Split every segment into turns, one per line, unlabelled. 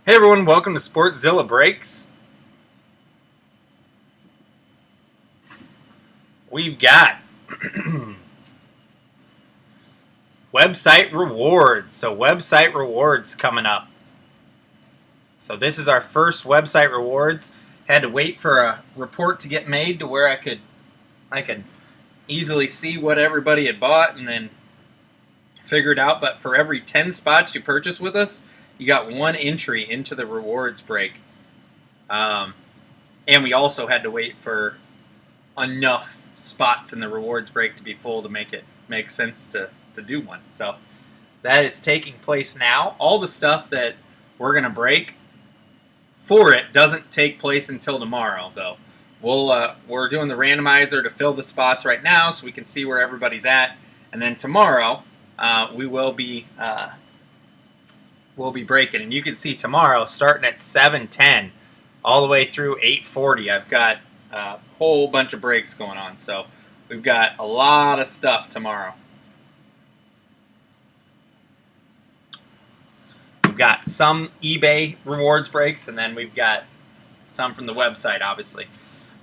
Hey everyone, welcome to Sportzilla Breaks. We've got website rewards. So website rewards coming up. So this is our first website rewards. Had to wait for a report to get made to where I could easily see what everybody had bought and then figure it out. But for every 10 spots you purchase with us, you got one entry into the rewards break. And we also had to wait for enough spots in the rewards break to be full to make it make sense to do one. So that is taking place now. All the stuff that we're going to break for it doesn't take place until tomorrow, though. We're doing the randomizer to fill the spots right now so we can see where everybody's at. And then tomorrow we will be breaking. And you can see tomorrow starting at 7:10 all the way through 8:40. I've got a whole bunch of breaks going on. So we've got a lot of stuff tomorrow. We've got some eBay rewards breaks, and then we've got some from the website, obviously.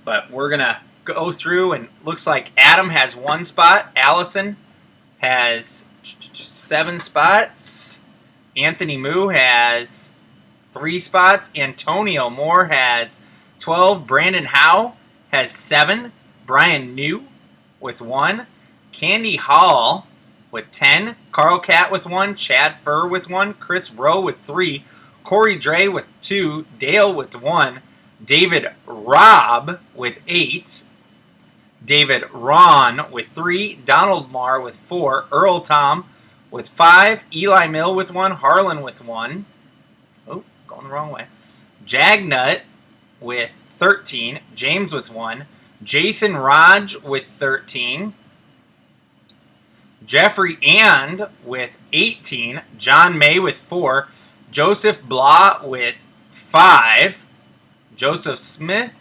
But we're going to go through, and looks like Adam has 1 spot. Allison has 7 spots. Anthony Moo has 3 spots. Antonio Moore has 12. Brandon Howe has 7. Brian New with 1. Candy Hall with 10. Carl Cat with 1. Chad Furr with 1. Chris Rowe with 3. Corey Dre with 2. Dale with 1. David Robb with 8. David Ron with 3. Donald Marr with 4. Earl Tom with 5. Eli Mill with 1. Harlan with 1. Oh, going the wrong way. Jagnut with 13. James with 1. Jason Raj with 13. Jeffrey And with 18. John May with 4. Joseph Blah with 5. Joseph Smith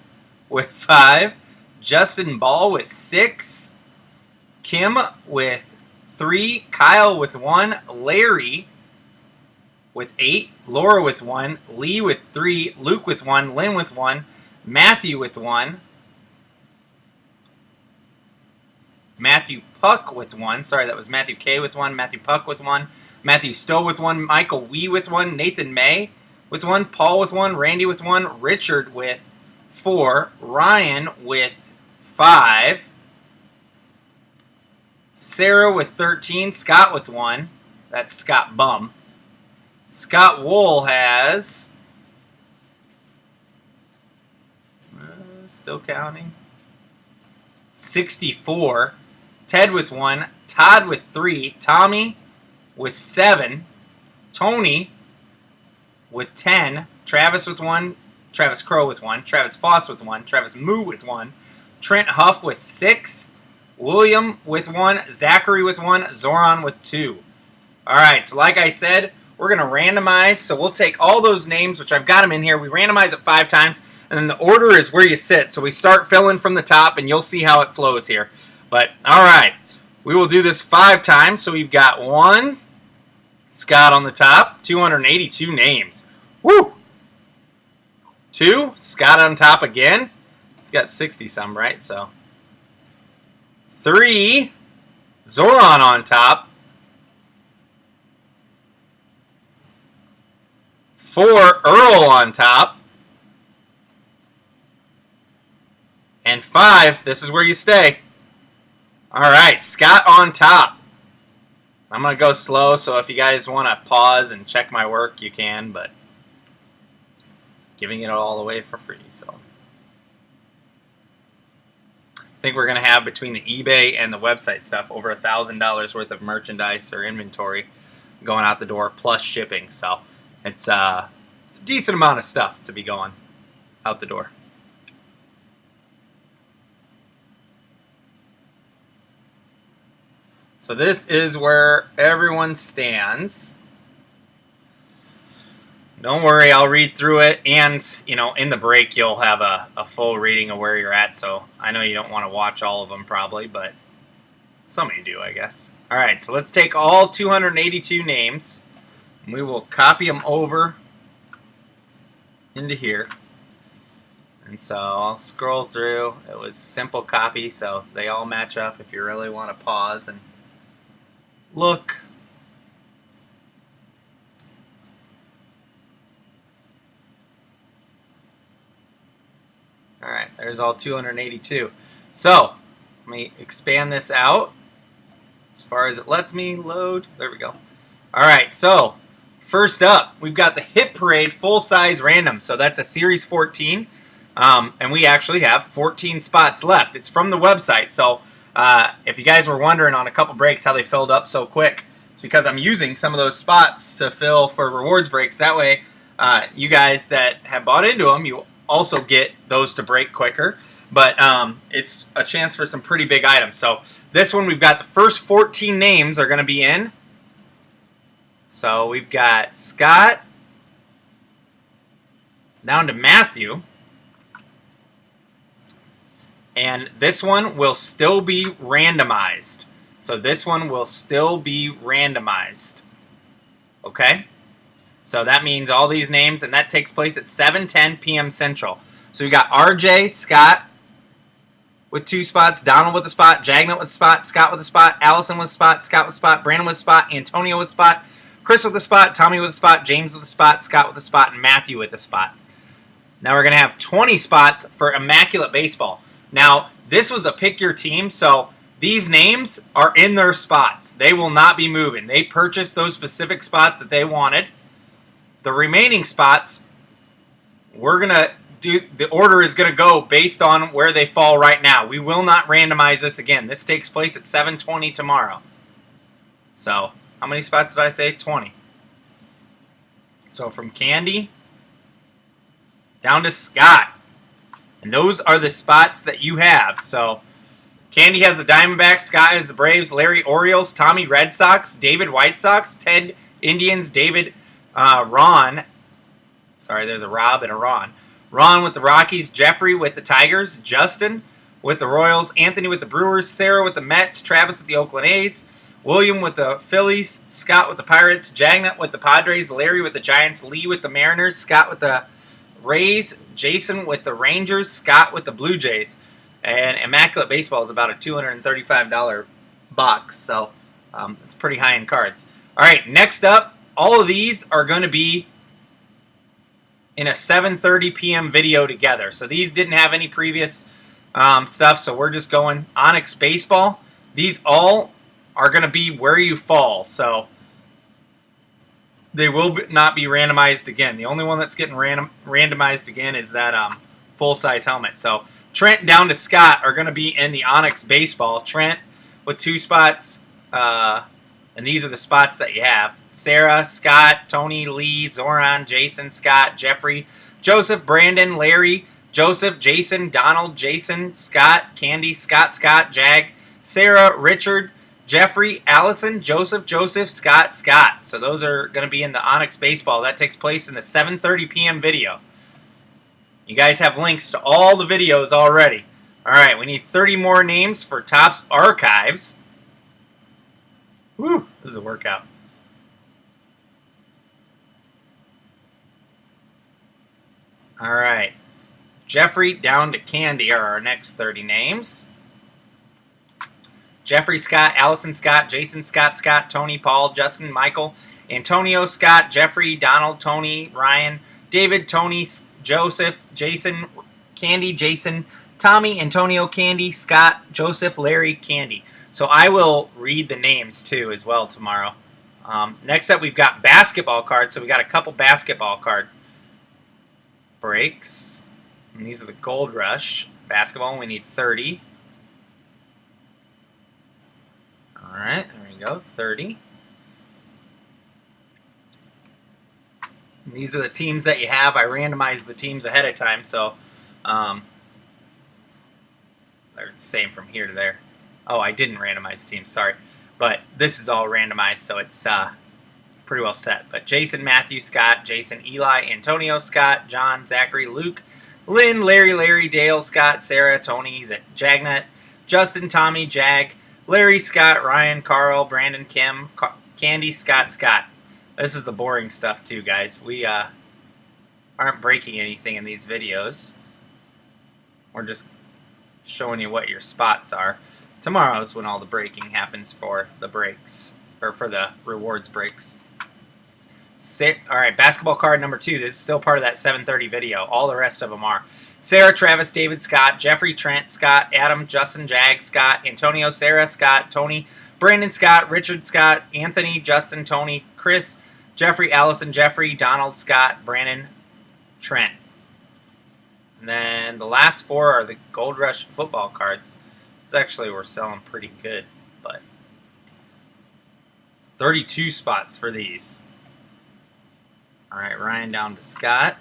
with 5. Justin Ball with 6. Kim with 3. Kyle with 1. Larry with 8. Laura with 1. Lee with 3. Luke with 1. Lynn with 1. Matthew with 1. Matthew Puck with 1. Sorry, that was Matthew K with 1. Matthew Puck with 1. Matthew Stowe with 1. Michael Wee with 1. Nathan May with 1. Paul with 1. Randy with 1. Richard with 4. Ryan with 5. Sarah with 13. Scott with 1. That's Scott Bum. Scott Wool has... still counting. 64. Ted with 1. Todd with 3. Tommy with 7. Tony with 10. Travis with 1. Travis Crow with 1. Travis Foss with 1. Travis Moo with 1. Trent Huff with 6. William with 1. Zachary with 1. Zoran with 2. Alright, so like I said, we're going to randomize. So we'll take all those names, which I've got them in here. We randomize it 5 times. And then the order is where you sit. So we start filling from the top, and you'll see how it flows here. But, alright, we will do this 5 times. So we've got 1, Scott on the top, 282 names. Woo! 2, Scott on top again. He's got 60-some, right? So 3, Zoran on top. 4, Earl on top. And 5, this is where you stay. Alright, Scott on top. I'm going to go slow, so if you guys want to pause and check my work, you can, but giving it all away for free. So I think we're going to have, between the eBay and the website stuff, over $1,000 worth of merchandise or inventory going out the door, plus shipping. So it's a decent amount of stuff to be going out the door. So this is where everyone stands. Don't worry, I'll read through it, and in the break you'll have a full reading of where you're at. So I know you don't want to watch all of them probably, but some of you do, I guess. All right, so let's take all 282 names, and we will copy them over into here. And so I'll scroll through. It was simple copy, so they all match up if you really want to pause and look. Alright, there's all 282. So, let me expand this out as far as it lets me load. There we go. Alright, so first up, we've got the Hit Parade full-size random. So that's a Series 14. And we actually have 14 spots left. It's from the website. So if you guys were wondering on a couple breaks how they filled up so quick, it's because I'm using some of those spots to fill for rewards breaks. That way, you guys that have bought into them, you also get those to break quicker. But it's a chance for some pretty big items. So this one, we've got the first 14 names are going to be in. So we've got Scott down to Matthew. And this one will still be randomized. So this one will still be randomized. Okay? So that means all these names, and that takes place at 7:10 p.m. Central. So we got RJ, Scott with 2 spots, Donald with a spot, Jagnut with a spot, Scott with a spot, Allison with a spot, Scott with a spot, Brandon with a spot, Antonio with a spot, Chris with a spot, Tommy with a spot, James with a spot, Scott with a spot, and Matthew with a spot. Now we're going to have 20 spots for Immaculate Baseball. Now, this was a pick your team, so these names are in their spots. They will not be moving. They purchased those specific spots that they wanted. The remaining spots, we're going to do, the order is going to go based on where they fall right now. We will not randomize this again. This takes place at 7:20 tomorrow. So, how many spots did I say? 20. So, from Candy down to Scott. And those are the spots that you have. So, Candy has the Diamondbacks, Scott has the Braves, Larry Orioles, Tommy Red Sox, David White Sox, Ted Indians, David Ron. Sorry, there's a Rob and a Ron. Ron with the Rockies, Jeffrey with the Tigers, Justin with the Royals, Anthony with the Brewers, Sarah with the Mets, Travis with the Oakland A's, William with the Phillies, Scott with the Pirates, Jagnut with the Padres, Larry with the Giants, Lee with the Mariners, Scott with the Rays, Jason with the Rangers, Scott with the Blue Jays. And Immaculate Baseball is about a $235 box, so it's pretty high in cards. All right, next up, all of these are going to be in a 7:30 p.m. video together. So these didn't have any previous stuff, so we're just going Onyx Baseball. These all are going to be where you fall, so they will not be randomized again. The only one that's getting randomized again is that full-size helmet. So Trent down to Scott are going to be in the Onyx Baseball. Trent with 2 spots, and these are the spots that you have. Sarah, Scott, Tony, Lee, Zoran, Jason, Scott, Jeffrey, Joseph, Brandon, Larry, Joseph, Jason, Donald, Jason, Scott, Candy, Scott, Jag, Sarah, Richard, Jeffrey, Allison, Joseph, Scott. So those are going to be in the Onyx Baseball. That takes place in the 7:30 p.m. video. You guys have links to all the videos already. All right, we need 30 more names for Topps Archives. Woo, this is a workout. All right, Jeffrey down to Candy are our next 30 names. Jeffrey, Scott, Allison, Scott, Jason, Scott, Tony, Paul, Justin, Michael, Antonio, Scott, Jeffrey, Donald, Tony, Ryan, David, Tony, Joseph, Jason, Candy, Jason, Tommy, Antonio, Candy, Scott, Joseph, Larry, Candy. So I will read the names too as well tomorrow. Next up, we've got basketball cards. So we got a couple basketball card breaks. And these are the Gold Rush basketball. We need 30. All right, there we go, 30. And these are the teams that you have. I randomized the teams ahead of time, so they're the same from here to there. Oh, I didn't randomize teams, sorry. But this is all randomized, so it's pretty well set. But Jason, Matthew, Scott, Jason, Eli, Antonio, Scott, John, Zachary, Luke, Lynn, Larry, Dale, Scott, Sarah, Tony, Jagnut, Justin, Tommy, Jag, Larry, Scott, Ryan, Carl, Brandon, Kim, Candy, Scott. This is the boring stuff too, guys. We aren't breaking anything in these videos. We're just showing you what your spots are. Tomorrow's when all the breaking happens for the breaks, or for the rewards breaks. Alright, basketball card number 2. This is still part of that 7:30 video. All the rest of them are. Sarah, Travis, David, Scott, Jeffrey, Trent, Scott, Adam, Justin, Jag, Scott, Antonio, Sarah, Scott, Tony, Brandon, Scott, Richard, Scott, Anthony, Justin, Tony, Chris, Jeffrey, Allison, Jeffrey, Donald, Scott, Brandon, Trent. And then the last 4 are the Gold Rush football cards. These actually were selling pretty good, but 32 spots for these. Alright, Ryan down to Scott.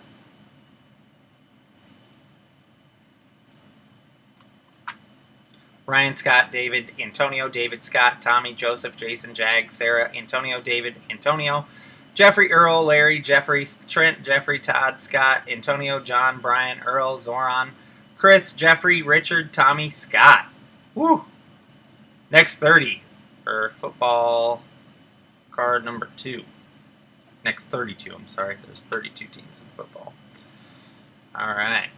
Ryan, Scott, David, Antonio, David, Scott, Tommy, Joseph, Jason, Jag, Sarah, Antonio, David, Antonio, Jeffrey, Earl, Larry, Jeffrey, Trent, Jeffrey, Todd, Scott, Antonio, John, Brian, Earl, Zoran, Chris, Jeffrey, Richard, Tommy, Scott. Woo! Next 30 for football card number 2. Next 32, I'm sorry. There's 32 teams in football. Alright.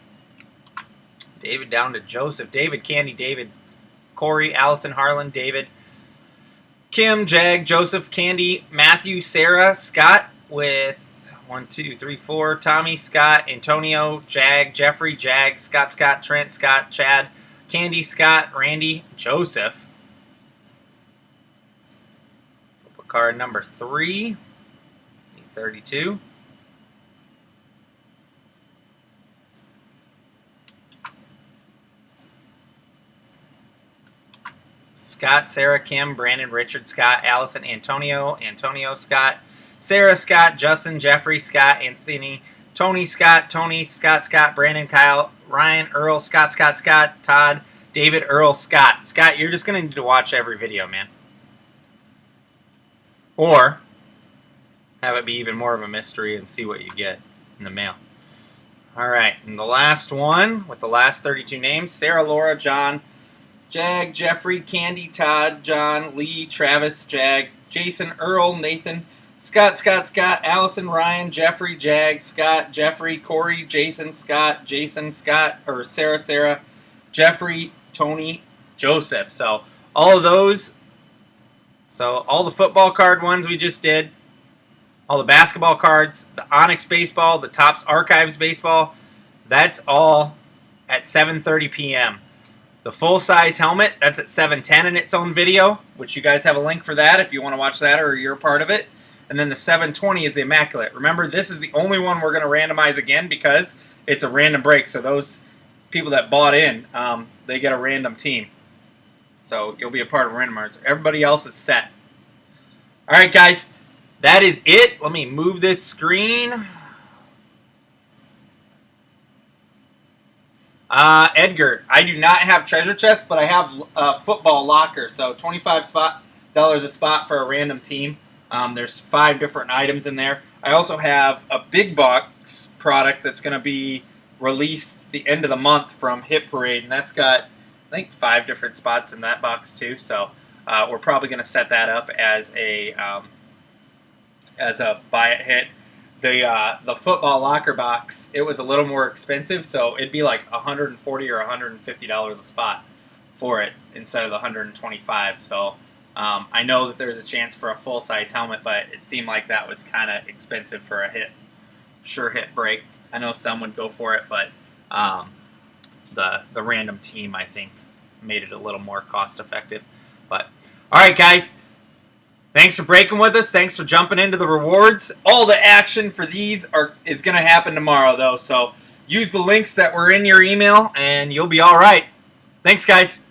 David down to Joseph. David, Candy, David, Corey, Allison, Harlan, David, Kim, Jag, Joseph, Candy, Matthew, Sarah, Scott with 1, 2, 3, 4, Tommy, Scott, Antonio, Jag, Jeffrey, Jag, Scott, Scott, Trent, Scott, Chad, Candy, Scott, Randy, Joseph. Football card number 3, 32. Scott, Sarah, Kim, Brandon, Richard, Scott, Allison, Antonio, Scott, Sarah, Scott, Justin, Jeffrey, Scott, Anthony, Tony, Scott, Brandon, Kyle, Ryan, Earl, Scott, Todd, David, Earl, Scott. Scott, you're just going to need to watch every video, man. Or have it be even more of a mystery and see what you get in the mail. Alright, and the last one with the last 32 names, Sarah, Laura, John, Jag, Jeffrey, Candy, Todd, John, Lee, Travis, Jag, Jason, Earl, Nathan, Scott, Allison, Ryan, Jeffrey, Jag, Scott, Jeffrey, Corey, Jason, Scott, or Sarah, Jeffrey, Tony, Joseph. So all of those, all the football card ones we just did, all the basketball cards, the Onyx baseball, the Topps Archives baseball, that's all at 7:30 p.m. The full-size helmet, that's at 7:10 in its own video, which you guys have a link for that if you want to watch that or you're a part of it. And then the 720 is the Immaculate. Remember, this is the only one we're going to randomize again because it's a random break. So those people that bought in, they get a random team. So you'll be a part of randomizer. Everybody else is set. All right, guys, that is it. Let me move this screen. Edgar, I do not have treasure chests, but I have a football locker. So $25 a spot for a random team. There's 5 different items in there. I also have a big box product that's going to be released the end of the month from Hit Parade, and that's got, I think, 5 different spots in that box too. So we're probably going to set that up as a buy it hit. The football locker box, it was a little more expensive, so it'd be like $140 or $150 a spot for it instead of the $125. So I know that there's a chance for a full-size helmet, but it seemed like that was kind of expensive for a sure hit break. I know some would go for it, but the random team, I think, made it a little more cost-effective. But all right, guys. Thanks for breaking with us. Thanks for jumping into the rewards. All the action for these is going to happen tomorrow, though. So use the links that were in your email, and you'll be all right. Thanks, guys.